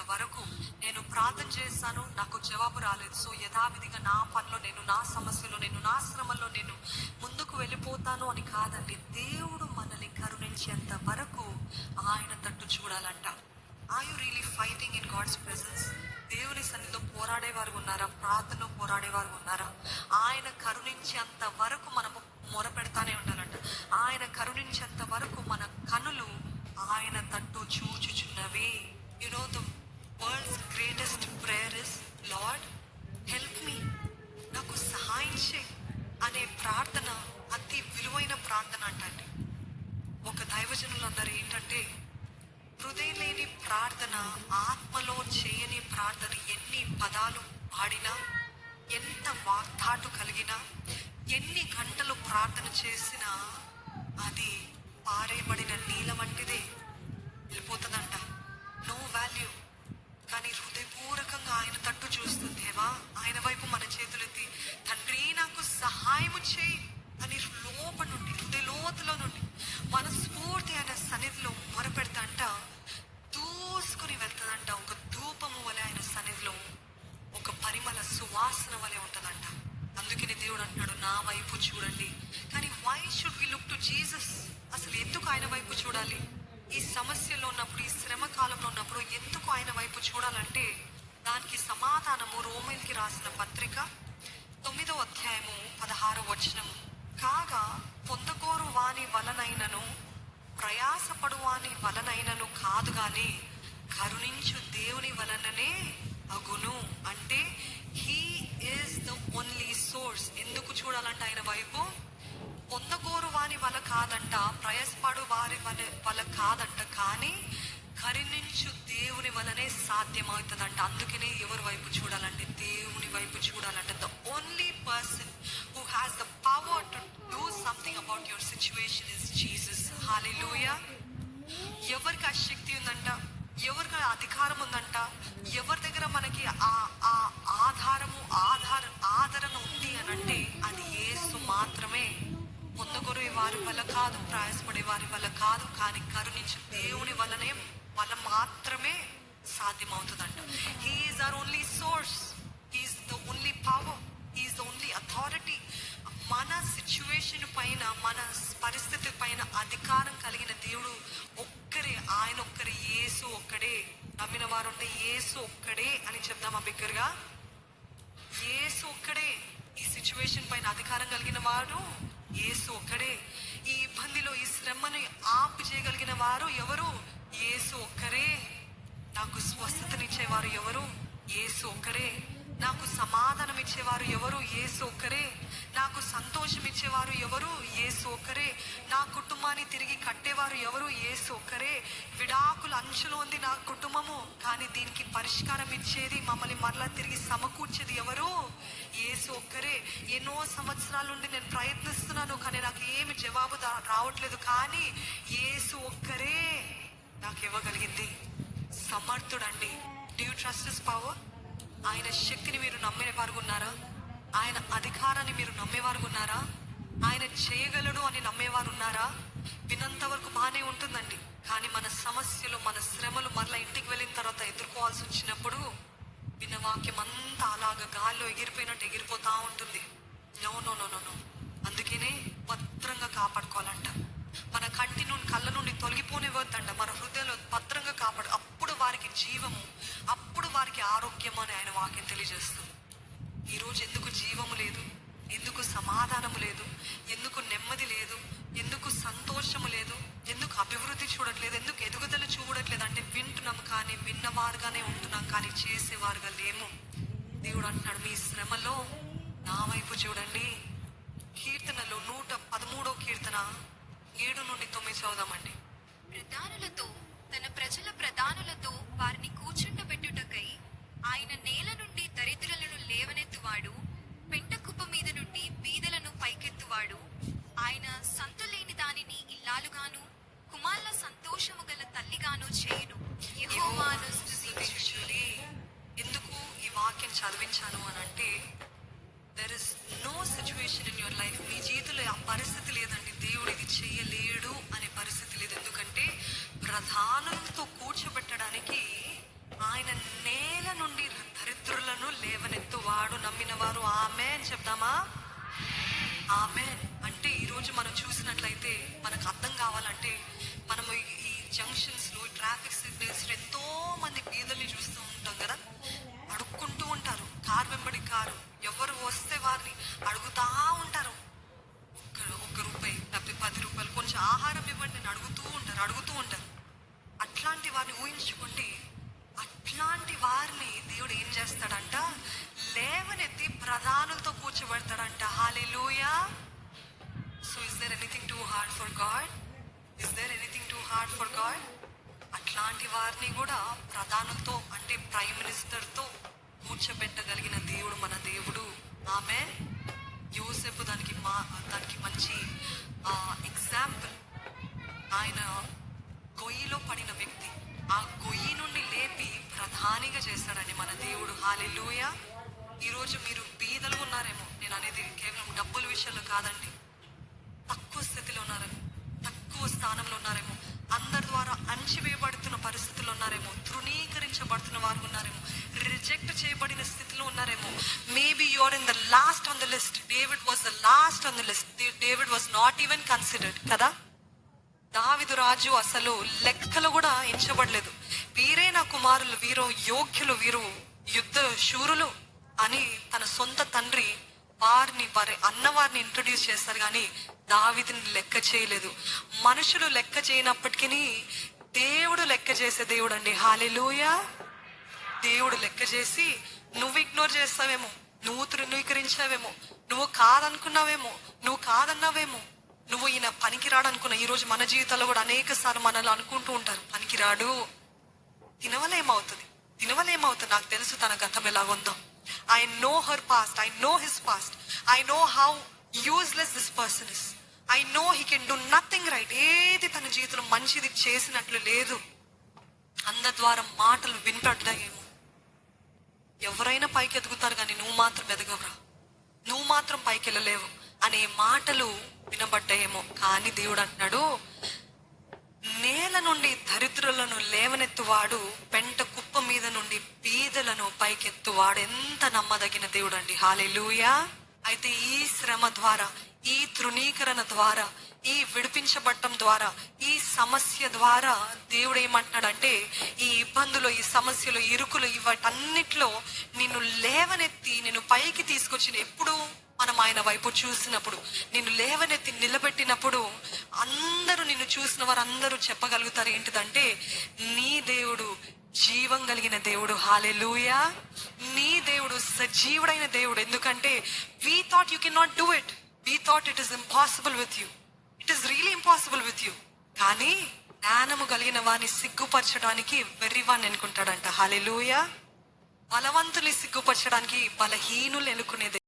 వరకు నేను ప్రార్థన చేశాను, నాకు జవాబు రాలేదు. సో యథావిధిగా నా పనిలో నేను, నా సమస్యలో నేను, నా శ్రమలో నేను ముందుకు వెళ్ళిపోతాను అని కాదండి. దేవుడు మనల్ని కరుణించేంత వరకు ఆయన తట్టు చూడాలంట. Are you really fighting in God's presence? దేవుని సన్నిధిలో పోరాడేవారు ఉన్నారా? ప్రార్థనలో పోరాడేవారు ఉన్నారా? ఆయన కరుణించేంత వరకు మనము మొర పెడతానే ఉండాలంట. ఆయన కరుణించేంత వరకు మన కనులు ఆయన తట్టు చూచుచున్నవి. You know the world's greatest prayer is Lord help me, నాకు సహాయం చేయి అనే ప్రార్థన అతి విలువైన ప్రార్థన అంటండి. ఒక దైవజనులు అందరూ ఏంటంటే, హృదయం లేని ప్రార్థన, ఆత్మలో చేయని ప్రార్థన, ఎన్ని పదాలు పాడినా, ఎంత వాగ్దాటు కలిగినా, ఎన్ని గంటలు ప్రార్థన చేసినా అది పారేబడిన నీళ్ళ వంటిదే, వెళ్ళిపోతుందంట. No value. కానీ హృదయపూర్వకంగా ఆయన తట్టు చూస్తుంది. దేవా, ఆయన వైపు మన చేతులెత్తి, తండ్రి నాకు సహాయము చేయి అని లోపల నుండి, హృదయ లోతులో నుండి మనస్ఫూర్తి ఆయన సన్నిధిలో మొరపెడతాంట. దూసుకుని వెళ్తుందంట. ఒక ధూపము వలె ఆయన సన్నిధిలో ఒక పరిమళ సువాసన వలె ఉంటుందంట. అందుకని దేవుడు అంటున్నాడు, నా వైపు చూడండి. కానీ why should we look to Jesus? అసలు ఎందుకు ఆయన వైపు చూడాలి? ఈ సమస్యలో ఉన్నప్పుడు, ఈ శ్రమ కాలంలో ఉన్నప్పుడు ఎందుకు ఆయన వైపు చూడాలంటే, దానికి సమాధానము రోమీయులకి రాసిన పత్రిక 9వ అధ్యాయము 16వ వచనము. కాగా పొందకోరు వాని వలనైనను ప్రయాసపడు వాని వలనైనను కాదు గాని కరుణించు దేవుని వలననే అగును. అంటే he is the only source. ఎందుకు చూడాలంట ఆయన వైపు? పొందకోరు వాని వల్ల కాదంట, ప్రయాసపడు వారి వల్ల కాదంట, కానీ కరుణించు దేవుని వలనే సాధ్యమవుతుందంట. అందుకనే ఎవరి వైపు చూడాలంటే, దేవుని వైపు చూడాలంటే. The only person who has the power to do something about your situation is Jesus. Hallelujah. ఎవరికి ఆ శక్తి ఉందంట, ఎవరికి ఆ అధికారం ఉందంట, ఎవరి దగ్గర మనకి ఆ ఆదరణ ఉంది అని అంటే అది యేసు మాత్రమే. పొందగొరే వారి వల్ల కాదు, ప్రయాసపడే వారి వల్ల కాదు, కానీ కరుణించు దేవుని వల్ల మాత్రమే సాధ్యమవుతుందంట. He is our only source, he is the only power, he is the only authority. మన సిచ్యువేషన్ పైన, మన పరిస్థితి పైన అధికారం కలిగిన దేవుడు ఒక్కరే, ఆయన ఒక్కరే, యేసు ఒక్కడే. నమ్మిన వారు ఉంటే యేసు ఒక్కడే అని చెప్దామా బిగ్గరగా? యేసు ఒక్కడే. ఈ సిచ్యువేషన్ పైన అధికారం కలిగిన వాడు యేసు ఒక్కడే. ఈ ఇబ్బందిలో, ఈ శ్రమని ఆపు చేయగలిగిన వారు ఎవరు? యేసు ఒక్కరే. నాకు స్వస్థతనిచ్చేవారు ఎవరు? యేసు ఒక్కరే. నాకు సమాధానం ఇచ్చేవారు ఎవరు? యేసు ఒక్కరే. నాకు సంతోషం ఇచ్చేవారు ఎవరు? యేసు ఒక్కరే. నా కుటుంబాన్ని తిరిగి కట్టేవారు ఎవరు? యేసు ఒక్కరే. విడాకుల అంచులో ఉంది నా కుటుంబము, కానీ దీనికి పరిష్కారం ఇచ్చేది, మమ్మల్ని మరలా తిరిగి సమకూర్చేది ఎవరు? యేసు ఒక్కరే. ఎన్నో సంవత్సరాల నుండి నేను ప్రయత్నిస్తున్నాను, కానీ నాకు ఏమి జవాబు రావట్లేదు, కానీ యేసు ఒక్కరే నాకు ఇవ్వగలిగింది. సమర్థుడండి. Do you trust his power? ఆయన శక్తిని మీరు నమ్మేవారు ఉన్నారా? ఆయన అధికారాన్ని మీరు నమ్మేవారు ఉన్నారా? ఆయన చేయగలడు అని నమ్మేవారు ఉన్నారా? వినంత వరకు బాగానే ఉంటుందండి, కానీ మన సమస్యలు, మన శ్రమలు మరలా ఇంటికి వెళ్ళిన తర్వాత ఎదుర్కోవాల్సి వచ్చినప్పుడు విన్న వాక్యం అంతా అలాగా గాల్లో ఎగిరిపోయినట్టు ఎగిరిపోతా ఉంటుంది. No no no no no. అందుకనే భద్రంగా కాపాడుకోవాలంట. మన కంటి నుండి, కళ్ళ నుండి తొలగిపోనివ్వద్దంట. మన హృదయంలో భద్రంగా కాపాడు. అప్పుడు వారికి జీవము, అప్పుడు వారికి ఆరోగ్యం అని ఆయన వాక్యం తెలియజేస్తుంది. ఈరోజు ఎందుకు జీవము లేదు? ఎందుకు సమాధానము లేదు? ఎందుకు నెమ్మది లేదు? ఎందుకు సంతోషము లేదు? ఎందుకు అభివృద్ధి చూడట్లేదు? ఎందుకు ఎదుగుదల చూడట్లేదు అంటే, వింటున్నాం కానీ విన్నవారుగానే ఉంటున్నాం, కానీ చేసేవారుగా లేము. దేవుడు అంటున్నాడు, మీ శ్రమలో నా వైపు చూడండి. కీర్తనలో 113వ కీర్తన 7 నుండి 9 చదువుదామండి. ప్రధానులతో, తన ప్రజల ప్రధానులతో వారిని కూర్చుండబెట్టుటకై ఆయన నేల నుండి దరిద్రులను లేవనెత్తువాడు, పెంట కుప్ప మీద నుండి బీదలను పైకెత్తువాడు. ఆయన సంతులేని దానిని ఇల్లాలుగాను, కుమార్ల సంతోషము గల తల్లిగాను చేయును. యెహోవాను స్తుతించుడి. ఎందుకు ఈ వాక్యం చదివించాను అని అంటే, there is no situation in your life, మీ జీవితంలో ఆ పరిస్థితి లేదండి, దేవుడు ఇది చేయలేడు అనే పరిస్థితి లేదు. ఎందుకంటే ప్రధానులతో కూర్చోబెట్టడానికి చెప్దామా? ఆమేన్. అంటే ఈరోజు మనం చూసినట్లయితే మనకు అర్థం కావాలంటే మనము ఈ జంక్షన్స్ లో ట్రాఫిక్ సిగ్నల్స్ ఎంతో మంది బీదల్ని చూస్తూ ఉంటాం కదా. అడుక్కుంటూ ఉంటారు, కారు వెంబడి కారు, ఎవరు వస్తే వారిని అడుగుతా ఉంటారు. ఒక్క రూపాయి, లేకపోతే 10 రూపాయలు, కొంచెం ఆహారం ఇవ్వండి అని అడుగుతూ ఉంటారు. అట్లాంటి వారిని ఊహించుకోండి. అట్లాంటి వారిని దేవుడు ఏం చేస్తాడంట, లేవనెత్తి ప్రధానులతో కూర్చోబెడతాడంట. Hallelujah. So is there anything too hard for God? Is there anything too hard for God? అట్లాంటి వారిని కూడా ప్రధానులతో అంటే ప్రైమ్ మినిస్టర్తో కూర్చోబెట్టగలిగిన దేవుడు మన దేవుడు. ఆమేన్. యోసేపు దానికి మంచి ఎగ్జాంపుల్. ఆయన గొయ్యిలో పడిన వ్యక్తి, ఆ గొయ్యి నుండి లేపి ప్రధానిగా చేస్తాడండి మన దేవుడు. హల్లెలూయా. ఈరోజు మీరు బీదలు ఉన్నారేమో, నేను అనేది కేవలం డబ్బుల విషయంలో కాదండి. తక్కువ స్థితిలో ఉన్నారేమో, తక్కువ స్థానంలో ఉన్నారేమో, అందరి ద్వారా అణచివేయబడుతున్న పరిస్థితుల్లో ఉన్నారేమో, తృణీకరించబడుతున్న వారు ఉన్నారేమో, రిజెక్ట్ చేయబడిన స్థితిలో ఉన్నారేమో. Maybe you're in the last on the list. David was the last on the list. David was not even considered కదా. దావీదు రాజు అసలు లెక్కలు కూడా ఎంచబడలేదు. వీరే నా కుమారులు, వీరు యోగ్యులు, వీరు యుద్ధ శూరులు అని తన సొంత తండ్రి వారి అన్నవారిని ఇంట్రొడ్యూస్ చేస్తారు, కానీ దావీదుని లెక్క చేయలేదు. మనుషులు లెక్క చేయనప్పటికీ దేవుడు లెక్క చేసే దేవుడు అండి. హల్లెలూయా. దేవుడు లెక్క చేసి నువ్వు ఇగ్నోర్ చేస్తావేమో, నువ్వు తృణీకరించావేమో, నువ్వు కాదనుకున్నావేమో, నువ్వు కాదన్నావేమో, నువ్వు ఈయన పనికిరాడు అనుకున్నా. ఈరోజు మన జీవితాల్లో కూడా అనేక సార్లు మనల్ని అనుకుంటూ ఉంటారు, పనికిరాడు, తినవలేమవుతుంది. నాకు తెలుసు తన గతం ఎలాగుందో. I know her past, I know his past, I know how useless this person is, I know he can do nothing right. ఏది తన జీవితంలో మంచిది చేసినట్లు లేదు. అందరి ద్వారా మాటలు వినపడ్డాయేమో. ఎవరైనా పైకి ఎదుగుతారు కానీ నువ్వు మాత్రం ఎదగవరా, నువ్వు మాత్రం పైకి వెళ్ళలేవు అనే మాటలు వినబడ్డాయేమో. కానీ దేవుడు అంటున్నాడు, నేల నుండి దరిద్రులను లేవనెత్తువాడు, పెంట కుప్ప మీద నుండి బీదలను పైకెత్తువాడు. ఎంత నమ్మదగిన దేవుడు అండి. హల్లెలూయా. అయితే ఈ శ్రమ ద్వారా, ఈ తృణీకరణ ద్వారా, ఈ విడిపించబడటం ద్వారా, ఈ సమస్య ద్వారా దేవుడు ఏమంటున్నాడంటే, ఈ ఇబ్బందులు, ఈ సమస్యలు, ఇరుకులు, వాటన్నిటిలో నిన్ను లేవనెత్తి నిన్ను పైకి తీసుకొచ్చిన, ఎప్పుడు మనం ఆయన వైపు చూసినప్పుడు, నిన్ను లేవనెత్తి నిలబెట్టినప్పుడు అందరూ నిన్ను చూసిన వారు అందరూ చెప్పగలుగుతారు ఏంటిదంటే, నీ దేవుడు జీవం కలిగిన దేవుడు. హల్లెలూయా. నీ దేవుడు సజీవుడైన దేవుడు. ఎందుకంటే we thought you cannot do it, we thought it is impossible with you, it is really impossible with you. కానీ జ్ఞానము కలిగిన వారిని సిగ్గుపరచడానికి వెర్రివాన్ని ఎన్నుకుంటాడంట. హల్లెలూయా. బలవంతుల్ని సిగ్గుపరచడానికి బలహీనులు ఎన్నుకునేది.